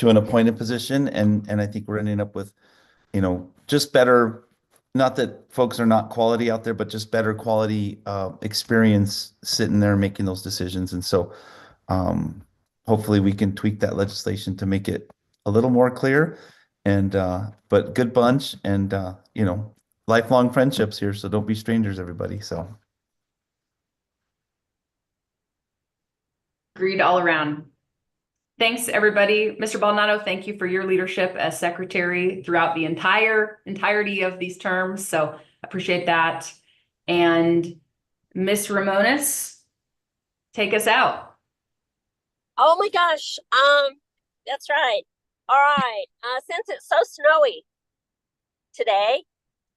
an appointed position, and I think we're ending up with, you know, just better. Not that folks are not quality out there, but just better quality experience sitting there making those decisions. And so hopefully we can tweak that legislation to make it a little more clear. And but good bunch, and you know, lifelong friendships here, so don't be strangers, everybody. So Agreed all around. Thanks, everybody. Mr. Baldonado, thank you for your leadership as secretary throughout the entirety of these terms. So appreciate that. And Miss Ramones, take us out. Oh my gosh. That's right. All right. Since it's so snowy today,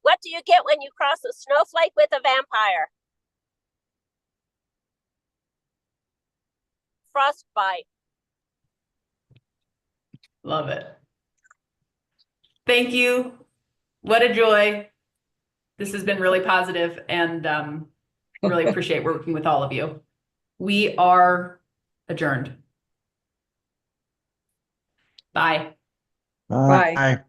what do you get when you cross a snowflake with a vampire? Frostbite. Love it. Thank you. What a joy. This has been really positive, and really appreciate working with all of you. We are adjourned. Bye. Bye. Bye.